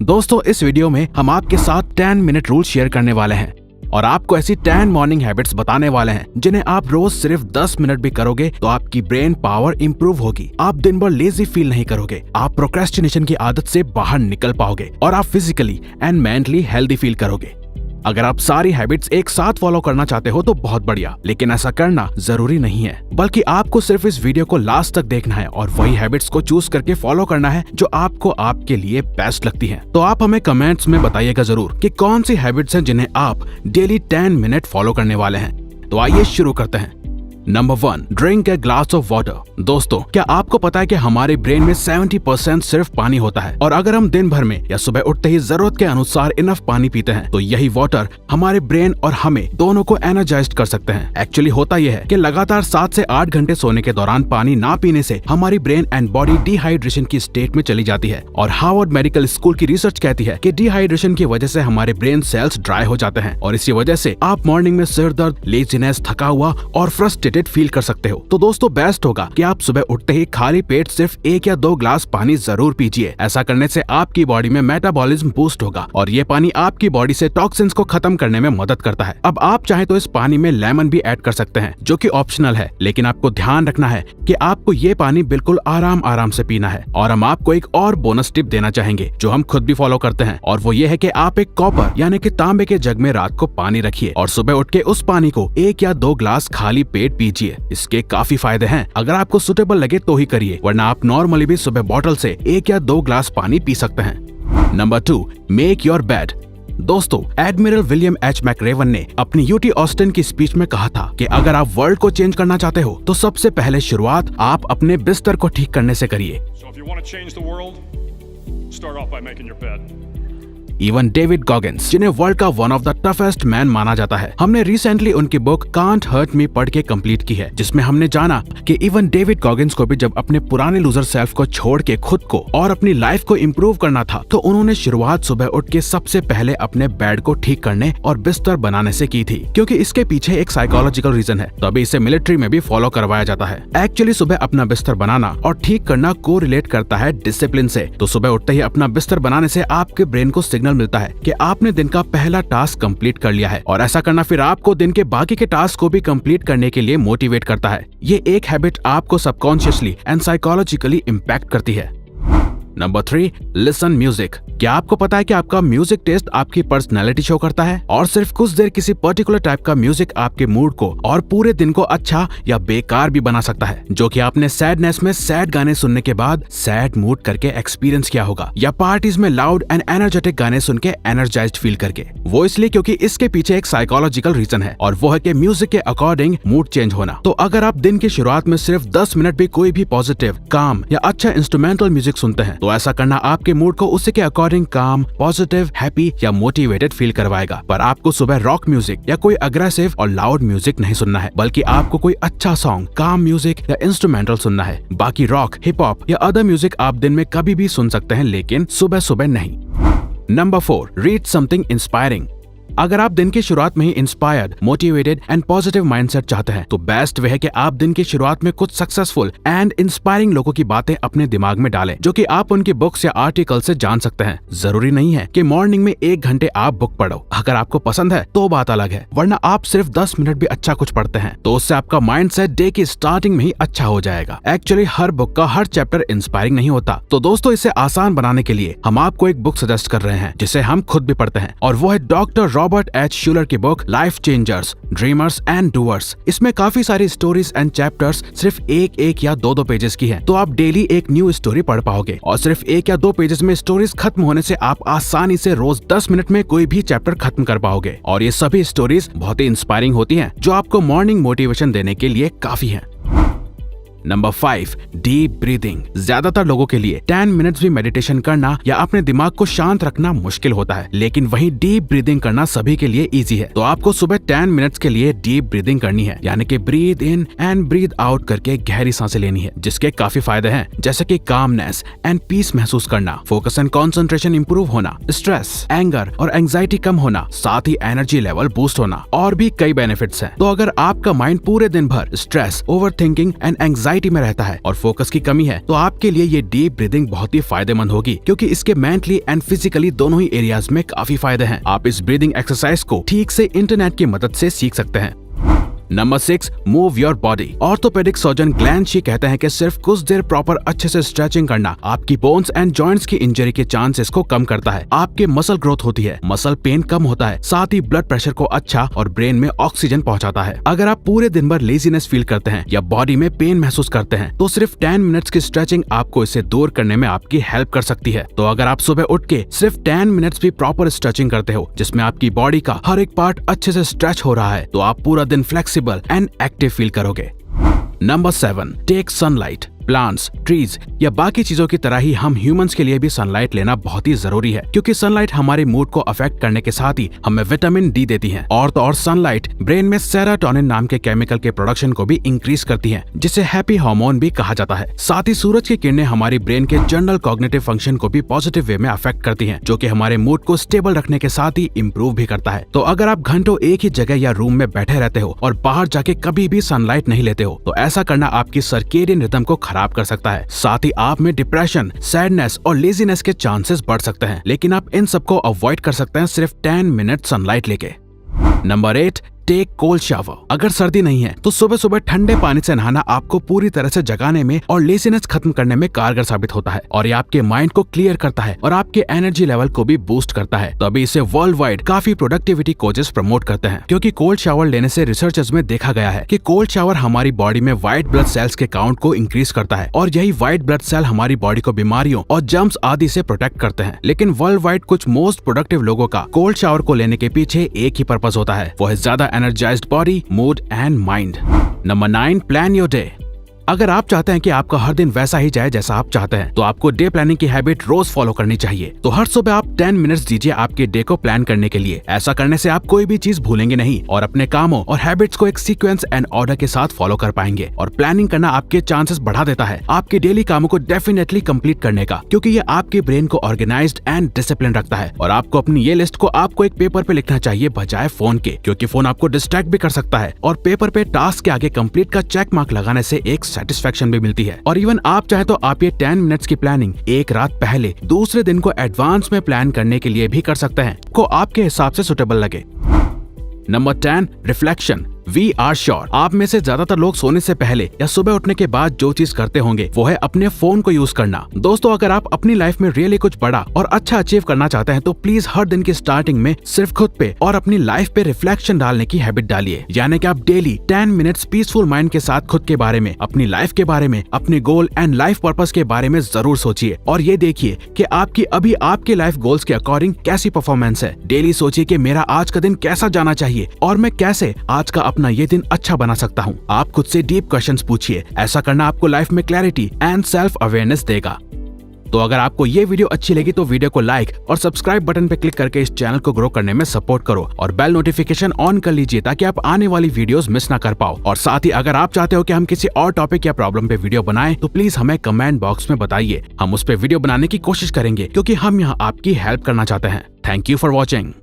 दोस्तों इस वीडियो में हम आपके साथ 10 मिनट रूल शेयर करने वाले हैं और आपको ऐसी 10 मॉर्निंग हैबिट्स बताने वाले हैं जिन्हें आप रोज सिर्फ 10 मिनट भी करोगे तो आपकी ब्रेन पावर इंप्रूव होगी। आप दिन भर लेजी फील नहीं करोगे, आप प्रोक्रेस्टिनेशन की आदत से बाहर निकल पाओगे और आप physically and mentally healthy feel करोगे। अगर आप सारी हैबिट्स एक साथ फॉलो करना चाहते हो तो बहुत बढ़िया, लेकिन ऐसा करना जरूरी नहीं है, बल्कि आपको सिर्फ इस वीडियो को लास्ट तक देखना है और वही हैबिट्स को चूज करके फॉलो करना है जो आपको आपके लिए बेस्ट लगती हैं। तो आप हमें कमेंट्स में बताइएगा जरूर कि कौन सी हैबिट्स हैं जिन्हें आप डेली 10 मिनट फॉलो करने वाले हैं। तो आइए शुरू करते हैं। Number 1, drink a glass of water. दोस्तों क्या आपको पता है कि हमारे ब्रेन में 70% सिर्फ पानी होता है और अगर हम दिन भर में या सुबह उठते ही जरूरत के अनुसार इनफ पानी पीते हैं तो यही वाटर हमारे ब्रेन और हमें दोनों को एनर्जाइज कर सकते हैं। एक्चुअली होता यह है कि लगातार 7 से 8 घंटे सोने के दौरान पानी ना पीने से हमारी ब्रेन एंड बॉडी डिहाइड्रेशन की स्टेट में चली जाती है और हार्वर्ड मेडिकल स्कूल की रिसर्च कहती है कि डिहाइड्रेशन की वजह से हमारे ब्रेन सेल्स ड्राई हो जाते हैं और इसी वजह से आप मॉर्निंग में सिर दर्द, लेजीनेस, थका हुआ और फ्रस्ट्रेटेड फील कर सकते हो। तो दोस्तों बेस्ट होगा कि आप सुबह उठते ही खाली पेट सिर्फ 1 या 2 ग्लास पानी जरूर पीजिए। ऐसा करने से आपकी बॉडी में मेटाबॉलिज्म बूस्ट होगा और ये पानी आपकी बॉडी से टॉक्सिन्स को खत्म करने में मदद करता है। अब आप चाहे तो इस पानी में लेमन भी ऐड कर सकते हैं जो कि ऑप्शनल है, लेकिन आपको ध्यान रखना है कि आपको ये पानी बिल्कुल आराम से पीना है। और हम आपको एक और बोनस टिप देना चाहेंगे जो हम खुद भी फॉलो करते हैं और वो ये है कि आप एक कॉपर यानी कि तांबे के जग में रात को पानी रखिए और सुबह उठ के उस पानी को 1 या 2 ग्लास खाली पेट पीजिए। इसके काफी फायदे हैं। अगर आपको सुटेबल लगे तो ही करिए, वरना आप नॉर्मली भी सुबह बॉटल से 1 या 2 ग्लास पानी पी सकते हैं। Number 2, make your bed. दोस्तों एडमिरल विलियम एच मैकरेवन ने अपनी यूटी ऑस्टिन की स्पीच में कहा था कि अगर आप वर्ल्ड को चेंज करना चाहते हो तो सबसे पहले शुरुआत आप अपने बिस्तर को ठीक करने से करिए। इवन डेविड गॉगिंस, जिन्हें वर्ल्ड का one of the toughest man माना जाता है, हमने रिसेंटली उनकी बुक कांट हर्ट मी पढ़ के कंप्लीट की है, जिसमें हमने जाना कि इवन डेविड गॉगिंस को भी जब अपने पुराने लूजर सेल्फ को छोड़ के खुद को और अपनी लाइफ को इम्प्रूव करना था तो उन्होंने शुरुआत सुबह उठ के सबसे पहले अपने बेड को ठीक करने और बिस्तर बनाने से की थी, क्योंकि इसके पीछे एक साइकोलॉजिकल रीजन है। तो अभी इसे मिलिट्री में भी फॉलो करवाया जाता है। एक्चुअली सुबह अपना बिस्तर बनाना और ठीक करना को रिलेट करता है डिसिप्लिन से। तो सुबह उठते ही अपना बिस्तर बनाने से आपके ब्रेन को सिग्नल मिलता है कि आपने दिन का पहला टास्क कंप्लीट कर लिया है और ऐसा करना फिर आपको दिन के बाकी के टास्क को भी कंप्लीट करने के लिए मोटिवेट करता है। ये एक हैबिट आपको सबकॉन्शियसली एंड साइकोलॉजिकली इम्पैक्ट करती है। Number 3, listen music. क्या आपको पता है कि आपका म्यूजिक टेस्ट आपकी पर्सनैलिटी शो करता है और सिर्फ कुछ देर किसी पर्टिकुलर टाइप का म्यूजिक आपके मूड को और पूरे दिन को अच्छा या बेकार भी बना सकता है, जो कि आपने सैडनेस में सैड गाने सुनने के बाद सैड मूड करके एक्सपीरियंस किया होगा या पार्टीज में लाउड एंड एनर्जेटिक गाने सुन के एनर्जाइज्ड फील करके। वो इसलिए क्योंकि इसके पीछे एक साइकोलॉजिकल रीजन है और वो है कि म्यूजिक के अकॉर्डिंग मूड चेंज होना। तो अगर आप दिन की शुरुआत में सिर्फ 10 मिनट भी कोई भी पॉजिटिव, काम या अच्छा इंस्ट्रूमेंटल म्यूजिक सुनते हैं तो ऐसा करना आपके मूड को उसी के अकॉर्डिंग काम, पॉजिटिव, हैप्पी या मोटिवेटेड फील करवाएगा। पर आपको सुबह रॉक म्यूजिक या कोई अग्रेसिव और लाउड म्यूजिक नहीं सुनना है, बल्कि आपको कोई अच्छा सॉन्ग, काम म्यूजिक या इंस्ट्रूमेंटल सुनना है। बाकी रॉक, हिप हॉप या अदर म्यूजिक आप दिन में कभी भी सुन सकते हैं, लेकिन सुबह सुबह नहीं। Number 4, read something inspiring. अगर आप दिन की शुरुआत में ही inspired, motivated and positive mindset चाहते हैं तो बेस्ट वे है कि आप दिन की शुरुआत में कुछ सक्सेसफुल एंड इंस्पायरिंग लोगों की बातें अपने दिमाग में डालें, जो कि आप उनकी बुक्स या आर्टिकल से जान सकते हैं। जरूरी नहीं है कि मॉर्निंग में 1 घंटे आप बुक पढ़ो। अगर आपको पसंद है तो बात अलग है, वरना आप सिर्फ 10 मिनट भी अच्छा कुछ पढ़ते हैं तो उससे आपका माइंडसेट डे की स्टार्टिंग में ही अच्छा हो जाएगा। एक्चुअली हर बुक का हर चैप्टर इंस्पायरिंग नहीं होता। तो दोस्तों इसे आसान बनाने के लिए हम आपको एक बुक सजेस्ट कर रहे हैं जिसे हम खुद भी पढ़ते हैं और वो है डॉक्टर रॉबर्ट एच शूलर की book life changers, dreamers and doers. इसमें काफी सारी स्टोरीज एंड चैप्टर्स सिर्फ 1 या 2 पेजेस की हैं, तो आप डेली एक न्यू स्टोरी पढ़ पाओगे और सिर्फ 1 या 2 पेजेस में स्टोरीज खत्म होने से आप आसानी से रोज 10 मिनट में कोई भी चैप्टर खत्म कर पाओगे और ये सभी स्टोरीज बहुत ही इंस्पायरिंग होती हैं, जो आपको मॉर्निंग मोटिवेशन देने के लिए काफी है। Number 5, deep breathing. ज्यादातर लोगों के लिए 10 मिनट्स भी मेडिटेशन करना या अपने दिमाग को शांत रखना मुश्किल होता है, लेकिन वहीं डीप ब्रीदिंग करना सभी के लिए इजी है। तो आपको सुबह 10 मिनट्स के लिए डीप ब्रीदिंग करनी है, यानी कि breathe in and breathe out करके गहरी सांसें लेनी है, जिसके काफी फायदे हैं, जैसे कि कामनेस एंड पीस महसूस करना, फोकस एंड कंसंट्रेशन इंप्रूव होना, स्ट्रेस, एंगर और एंजाइटी कम होना, साथ ही एनर्जी लेवल बूस्ट होना और भी कई बेनिफिट्स हैं। तो अगर आपका माइंड पूरे दिन भर stress, over thinking and anxiety anxiety में रहता है और फोकस की कमी है, तो आपके लिए ये डीप ब्रीदिंग बहुत ही फायदेमंद होगी, क्योंकि इसके मेंटली एंड फिजिकली दोनों ही एरियाज में काफी फायदे हैं। आप इस ब्रीदिंग एक्सरसाइज को ठीक से इंटरनेट की मदद से सीख सकते हैं। Number 6, move your body. Orthopaedic surgeon Glenn she कहते हैं कि सिर्फ कुछ देर प्रॉपर अच्छे से स्ट्रेचिंग करना आपकी बोन्स एंड जॉइंट्स की इंजरी के चांसेस को कम करता है। आपके मसल ग्रोथ होती है, मसल पेन कम होता है, साथ ही ब्लड प्रेशर को अच्छा और ब्रेन में ऑक्सीजन पहुंचाता है। अगर आप पूरे दिन भर लेजीनेस फील करते हैं या बॉडी में पेन महसूस करते हैं, तो सिर्फ 10 मिनट्स की स्ट्रेचिंग आपको इसे दूर करने में आपकी हेल्प कर सकती है। तो अगर आप सुबह उठ के सिर्फ 10 मिनट्स भी प्रॉपर स्ट्रेचिंग करते हो, जिसमें आपकी बॉडी का हर एक पार्ट अच्छे से स्ट्रेच हो रहा है, तो आप पूरा दिन फ्लेक्सिबल एंड एक्टिव फील करोगे। Number 7, take sunlight. Plants, trees या बाकी चीजों की तरह ही हम ह्यूमंस के लिए भी सनलाइट लेना बहुत ही जरूरी है, क्योंकि सनलाइट हमारे मूड को अफेक्ट करने के साथ ही हमें विटामिन डी देती है। और तो और सनलाइट ब्रेन में सेरोटोनिन नाम के केमिकल के प्रोडक्शन को भी इंक्रीज करती है, जिसे हैप्पी हार्मोन भी कहा जाता है। साथ ही सूरज की किरणें हमारी ब्रेन के जनरल कॉग्निटिव फंक्शन को भी पॉजिटिव वे में अफेक्ट करती है, जो कि हमारे मूड को स्टेबल रखने के साथ ही इम्प्रूव भी करता है। तो अगर आप घंटों एक ही जगह या रूम में बैठे रहते हो और बाहर जाके कभी भी सनलाइट नहीं लेते हो, तो ऐसा करना आपकी सर्केडियन रिदम को खराब कर सकता है। साथ ही आप में डिप्रेशन, सैडनेस और लेजीनेस के चांसेस बढ़ सकते हैं, लेकिन आप इन सबको अवॉइड कर सकते हैं सिर्फ 10 मिनट सनलाइट लेके। Number 8, take cold shower. अगर सर्दी नहीं है तो सुबह सुबह ठंडे पानी से नहाना आपको पूरी तरह से जगाने में और लेजीनेस खत्म करने में कारगर साबित होता है, और ये आपके माइंड को क्लियर करता है और आपके एनर्जी लेवल को भी बूस्ट करता है। तो अभी इसे वर्ल्ड वाइड काफी प्रोडक्टिविटी कोचेस प्रमोट करते हैं, क्योंकि कोल्ड शावर लेने से रिसर्चर्स में देखा गया है कि कोल्ड शावर हमारी बॉडी में व्हाइट ब्लड सेल्स के काउंट को इंक्रीज करता है, और यही व्हाइट ब्लड सेल हमारी बॉडी को बीमारियों और जर्म्स आदि से प्रोटेक्ट करते हैं। लेकिन वर्ल्ड वाइड कुछ मोस्ट प्रोडक्टिव लोगों का कोल्ड शावर को लेने के पीछे एक ही पर्पस होता है, वो है ज्यादा energised body, mood and mind. Number 9, plan your day. अगर आप चाहते हैं कि आपका हर दिन वैसा ही जाए जैसा आप चाहते हैं, तो आपको डे प्लानिंग की हैबिट रोज फॉलो करनी चाहिए। तो हर सुबह आप 10 मिनट्स दीजिए आपके डे को प्लान करने के लिए। ऐसा करने से आप कोई भी चीज भूलेंगे नहीं और अपने कामों और हैबिट्स को एक सीक्वेंस एंड ऑर्डर के साथ फॉलो कर पाएंगे। और प्लानिंग करना आपके चांसेस बढ़ा देता है आपके डेली कामों को डेफिनेटली कंप्लीट करने का, क्योंकि ये आपके ब्रेन को ऑर्गेनाइज्ड एंड डिसिप्लिन रखता है। और आपको अपनी ये लिस्ट को आपको एक पेपर पे लिखना चाहिए बजाय फोन के, क्योंकि फोन आपको डिस्ट्रैक्ट भी कर सकता है, और पेपर पे टास्क के आगे कंप्लीट का चेक मार्क लगाने से एक सेटिस्फेक्शन भी मिलती है। और इवन आप चाहे तो आप ये 10 मिनट्स की प्लानिंग एक रात पहले दूसरे दिन को एडवांस में प्लान करने के लिए भी कर सकते हैं, को आपके हिसाब से सुटेबल लगे। Number 10, reflection. We are sure आप में से ज्यादातर लोग सोने से पहले या सुबह उठने के बाद जो चीज करते होंगे वो है अपने फोन को यूज करना। दोस्तों, अगर आप अपनी लाइफ में रियली कुछ बड़ा और अच्छा अचीव करना चाहते हैं, तो प्लीज हर दिन की स्टार्टिंग में सिर्फ खुद पे और अपनी लाइफ पे रिफ्लेक्शन डालने की हैबिट डालिए। यानी कि आप डेली 10 मिनट्स पीसफुल माइंड के साथ खुद के बारे में, अपनी लाइफ के बारे में, अपने गोल एंड लाइफ पर्पस के बारे में जरूर सोचिए, और ये देखिए कि आपकी अभी आपके लाइफ गोल्स के अकॉर्डिंग कैसी परफॉर्मेंस है। डेली सोचिए कि मेरा आज का दिन कैसा जाना चाहिए और मैं कैसे आज का अपना ये दिन अच्छा बना सकता हूँ। आप खुद से डीप क्वेश्चंस पूछिए। ऐसा करना आपको लाइफ में क्लैरिटी एंड सेल्फ अवेयरनेस देगा। तो अगर आपको ये वीडियो अच्छी लगी तो वीडियो को लाइक और सब्सक्राइब बटन पे क्लिक करके इस चैनल को ग्रो करने में सपोर्ट करो, और बेल नोटिफिकेशन ऑन कर लीजिए ताकि आप आने वाली वीडियोस मिस ना कर पाओ। और साथ ही अगर आप चाहते हो कि हम किसी और टॉपिक या प्रॉब्लम पे वीडियो बनाएं, तो प्लीज हमें कमेंट बॉक्स में बताइए। हम उस पे वीडियो बनाने की कोशिश करेंगे, क्योंकि हम यहाँ आपकी हेल्प करना चाहते हैं। Thank you for watching.